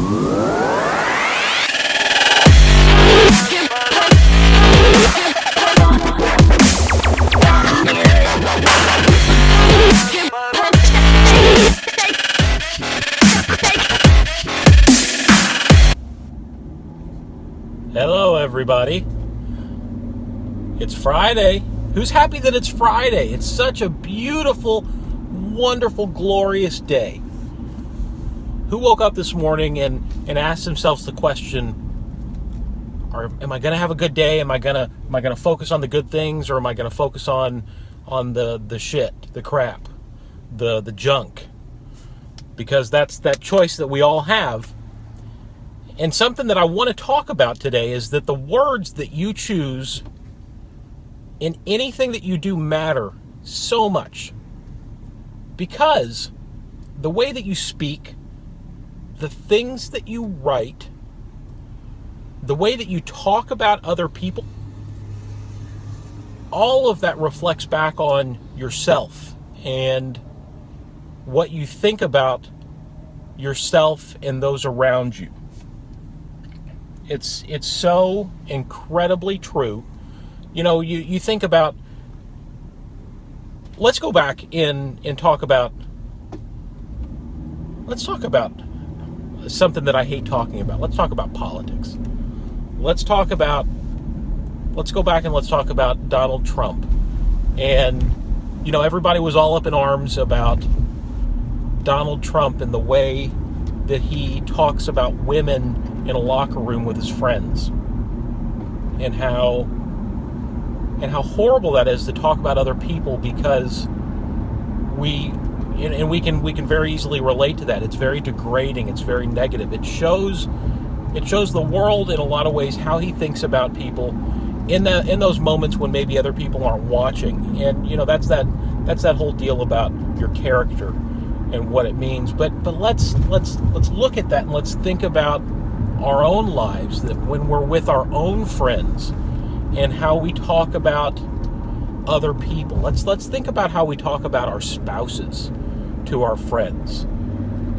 Hello, everybody. It's Friday. Who's happy that it's Friday? It's such a beautiful, wonderful, glorious day. Who woke up this morning and asked themselves the question, am I going to have a good day? Am I going to focus on the good things, or am I going to focus on the shit, the crap, the junk? Because that's that choice that we all have. And something that I want to talk about today is that the words that you choose in anything that you do matter so much. Because the way that you speak, the things that you write, the way that you talk about other people, all of that reflects back on yourself and what you think about yourself and those around you. It's so incredibly true. You know, you think about, let's go back and talk about something that I hate talking about. Let's talk about politics. Let's go back and let's talk about Donald Trump. And, you know, everybody was all up in arms about Donald Trump and the way that he talks about women in a locker room with his friends, and how horrible that is to talk about other people, because we can very easily relate to that. It's very degrading. It's very negative. It shows the world in a lot of ways how he thinks about people in those moments when maybe other people aren't watching. And you know, that's that whole deal about your character and what it means. But let's look at that and let's think about our own lives, that when we're with our own friends and how we talk about other people. Let's think about how we talk about our spouses to our friends.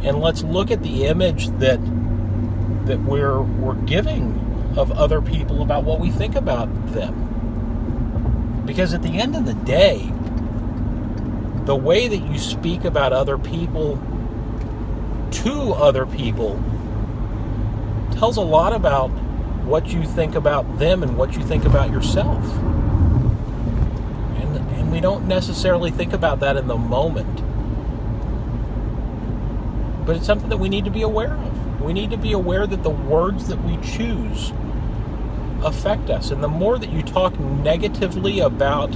And let's look at the image that we're giving of other people about what we think about them. Because at the end of the day, the way that you speak about other people to other people tells a lot about what you think about them and what you think about yourself. And we don't necessarily think about that in the moment. But it's something that we need to be aware of. We need to be aware that the words that we choose affect us. And the more that you talk negatively about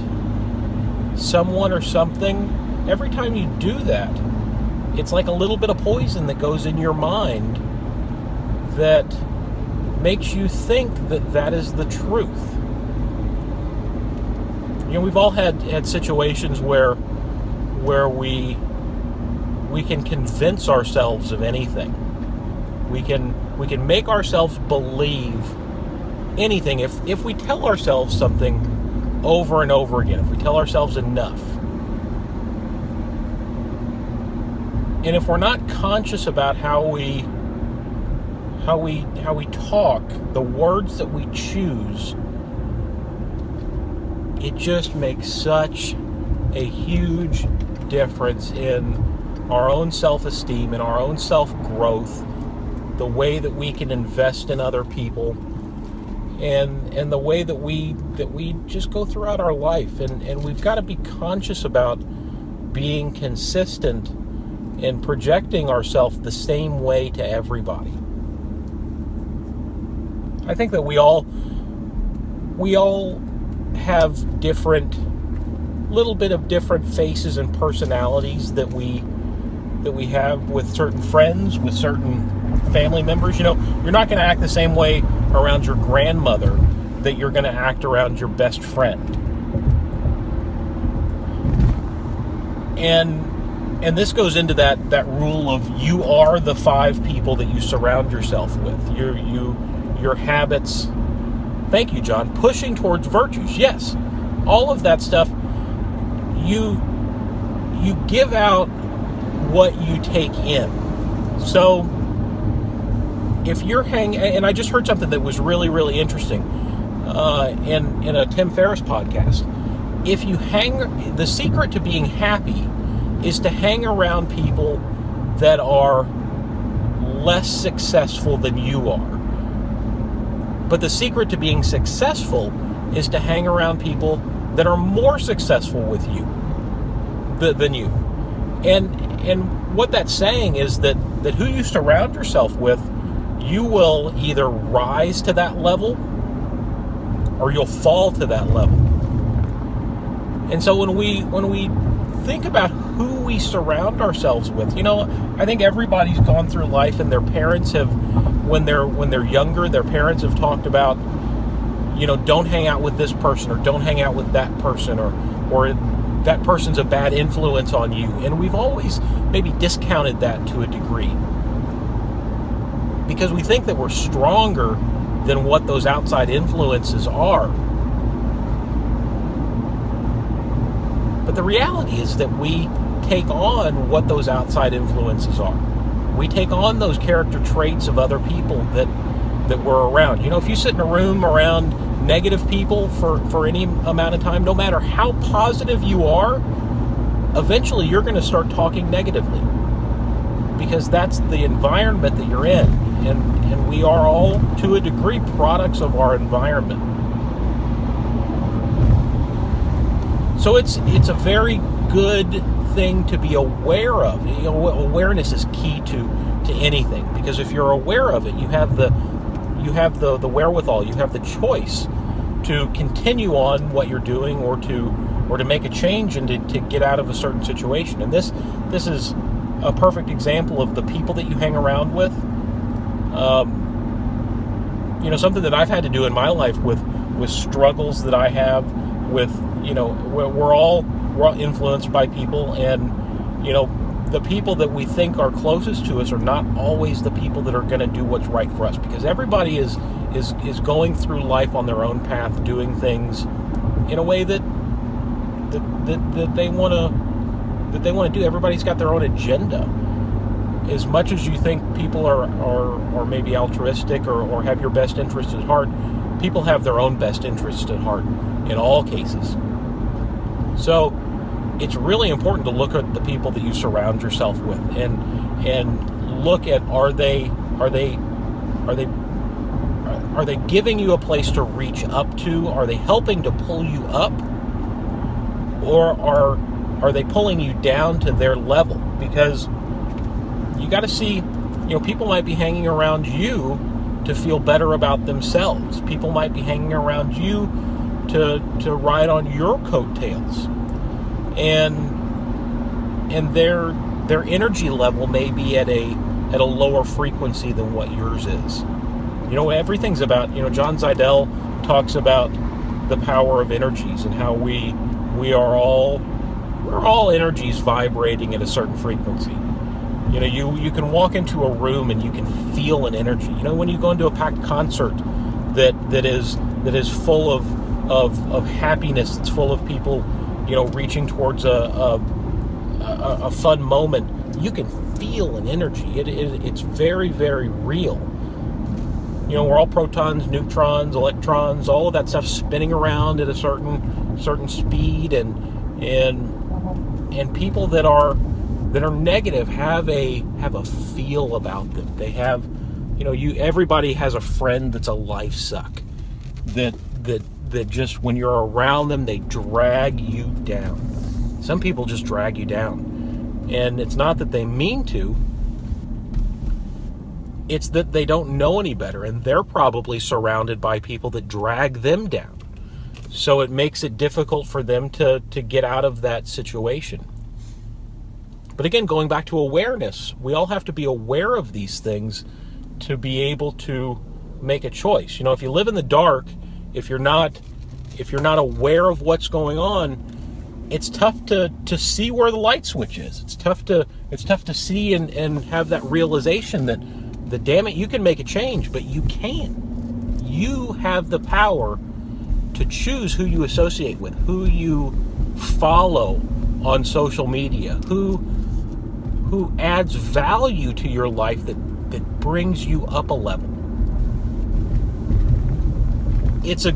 someone or something, every time you do that, it's like a little bit of poison that goes in your mind that makes you think that is the truth. You know, we've all had situations where we can convince ourselves of anything. We can make ourselves believe anything if we tell ourselves something over and over again, if we tell ourselves enough. And if we're not conscious about how we talk, the words that we choose, it just makes such a huge difference in our own self-esteem and our own self-growth, the way that we can invest in other people, and the way that we just go throughout our life. And we've got to be conscious about being consistent and projecting ourselves the same way to everybody. I think that we all have little bit of different faces and personalities that we have with certain friends, with certain family members. You know, you're not going to act the same way around your grandmother that you're going to act around your best friend. And this goes into that rule of you are the 5 people that you surround yourself with. Your habits. Thank you, John. Pushing towards virtues. Yes. All of that stuff. You give out what you take in. So if you're and I just heard something that was really, really interesting in a Tim Ferriss podcast. If you the secret to being happy is to hang around people that are less successful than you are. But the secret to being successful is to hang around people that are more successful with you than you. And what that's saying is that who you surround yourself with, you will either rise to that level or you'll fall to that level. And so when we think about who we surround ourselves with, I think everybody's gone through life, and their parents have, when they're younger, their parents have talked about, don't hang out with this person, or don't hang out with that person, or that person's a bad influence on you. And we've always maybe discounted that to a degree, because we think that we're stronger than what those outside influences are. But the reality is that we take on what those outside influences are. We take on those character traits of other people that we're around. If you sit in a room around negative people for any amount of time, no matter how positive you are, eventually you're going to start talking negatively, because that's the environment that you're in. And we are all, to a degree, products of our environment. So it's a very good thing to be aware of. Awareness is key to anything, because if you're aware of it, you have the wherewithal, you have the choice to continue on what you're doing, or to make a change and to get out of a certain situation. And this is a perfect example of the people that you hang around with. Something that I've had to do in my life with struggles that I have with, we're all influenced by people, and the people that we think are closest to us are not always the people that are going to do what's right for us, because everybody is going through life on their own path, doing things in a way that they want to do. Everybody's got their own agenda. As much as you think people are maybe altruistic or have your best interest at heart, people have their own best interest at heart in all cases. So it's really important to look at the people that you surround yourself with, and look at are they giving you a place to reach up to? Are they helping to pull you up, or are they pulling you down to their level? Because you got to see, people might be hanging around you to feel better about themselves. People might be hanging around you to ride on your coattails, and their energy level may be at a lower frequency than what yours is. Everything's about, John Zidell talks about the power of energies, and how we're all energies vibrating at a certain frequency. You can walk into a room and you can feel an energy. When you go into a packed concert that is full of happiness, it's full of people, reaching towards a fun moment, you can feel an energy. It's very, very real. We're all protons, neutrons, electrons, all of that stuff spinning around at a certain speed, and people that are negative have a feel about them. They have, everybody has a friend that's a life suck, that just, when you're around them, they drag you down. Some people just drag you down, and it's not that they mean to. It's that they don't know any better, and they're probably surrounded by people that drag them down. So it makes it difficult for them to get out of that situation. But again, going back to awareness, we all have to be aware of these things to be able to make a choice. If you live in the dark, if you're not aware of what's going on, it's tough to see where the light switch is. It's tough to see and have that realization that damn it, you can make a change, but you can. You have the power to choose who you associate with, who you follow on social media, who who adds value to your life that brings you up a level. It's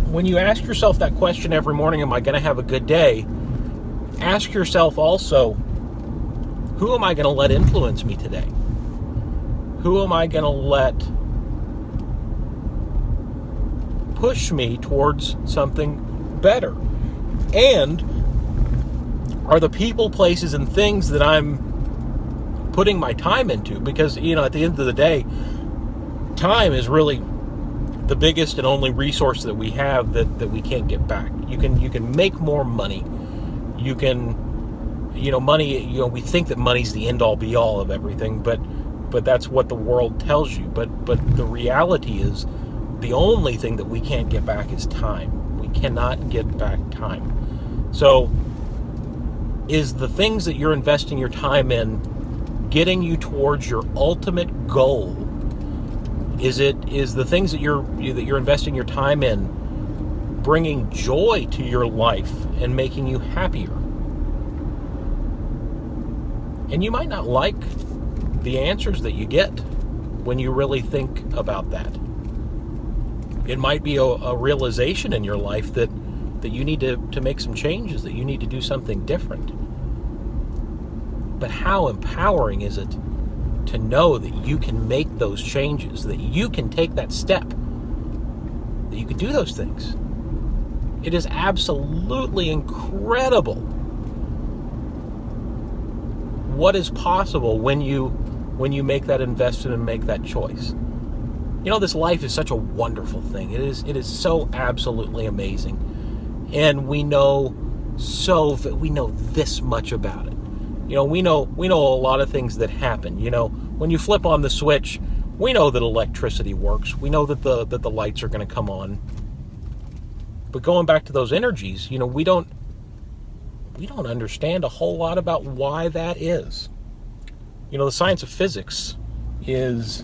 when you ask yourself that question every morning, am I going to have a good day? Ask yourself also, who am I going to let influence me today? Who am I going to let push me towards something better? And are the people, places, and things that I'm putting my time into? Because, at the end of the day, time is really the biggest and only resource that we have that we can't get back. You can make more money. You can, money, we think that money's the end all be all of everything, but that's what the world tells you. But the reality is the only thing that we can't get back is time. We cannot get back time. So is the things that you're investing your time in getting you towards your ultimate goal? Is the things that you're investing your time in bringing joy to your life and making you happier? And you might not like the answers that you get when you really think about that. It might be a realization in your life that you need to make some changes, that you need to do something different. But how empowering is it to know that you can make those changes, that you can take that step, that you can do those things? It is absolutely incredible what is possible when you make that investment and make that choice. This life is such a wonderful thing. It is so absolutely amazing. And we know this much about it. We know a lot of things that happen. When you flip on the switch, we know that electricity works. We know that the lights are going to come on. But going back to those energies, we don't understand a whole lot about why that is. The science of physics is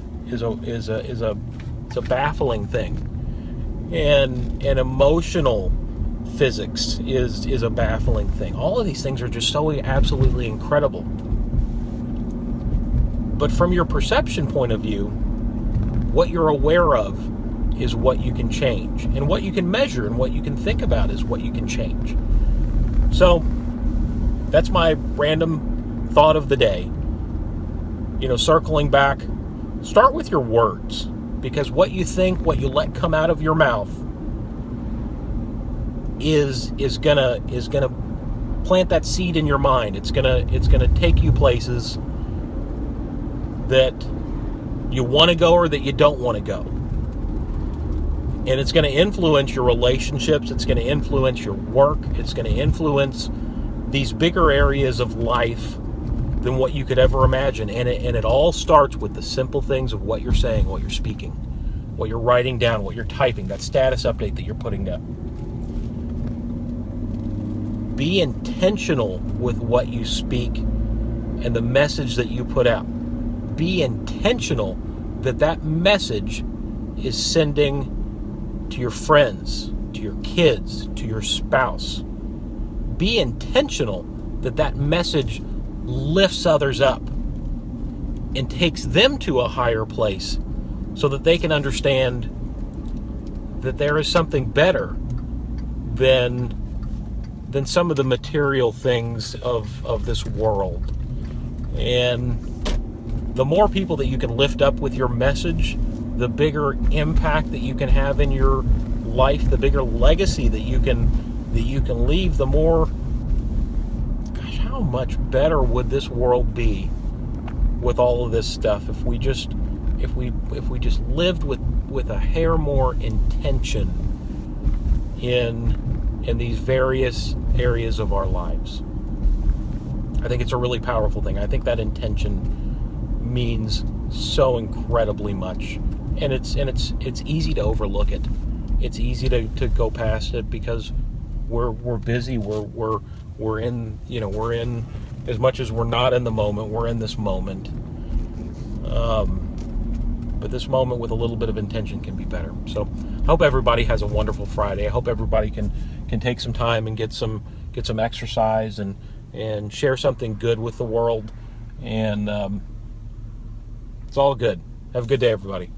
a baffling thing, and emotional physics is a baffling thing. All of these things are just so absolutely incredible. But from your perception point of view, what you're aware of is what you can change, and what you can measure and what you can think about is what you can change. So that's my random thought of the day. Circling back, start with your words, because what you think, what you let come out of your mouth is gonna plant that seed in your mind. It's gonna take you places that you want to go or that you don't want to go. And it's going to influence your relationships. It's going to influence your work. It's going to influence these bigger areas of life than what you could ever imagine. And it all starts with the simple things of what you're saying, what you're speaking, what you're writing down, what you're typing, that status update that you're putting down. Be intentional with what you speak and the message that you put out. Be intentional that message is sending to your friends, to your kids, to your spouse. Be intentional that message lifts others up and takes them to a higher place so that they can understand that there is something better than some of the material things of this world. And the more people that you can lift up with your message, the bigger impact that you can have in your life, the bigger legacy that you can leave, the more, gosh, how much better would this world be with all of this stuff if we just lived with a hair more intention in these various areas of our lives. I think it's a really powerful thing. I think that intention means so incredibly much, and it's easy to overlook it. It's easy to go past it because we're busy. We're in as much as we're not in the moment. We're in this moment. But this moment with a little bit of intention can be better. So I hope everybody has a wonderful Friday. I hope everybody can take some time and get some exercise and and share something good with the world. And it's all good. Have a good day, everybody.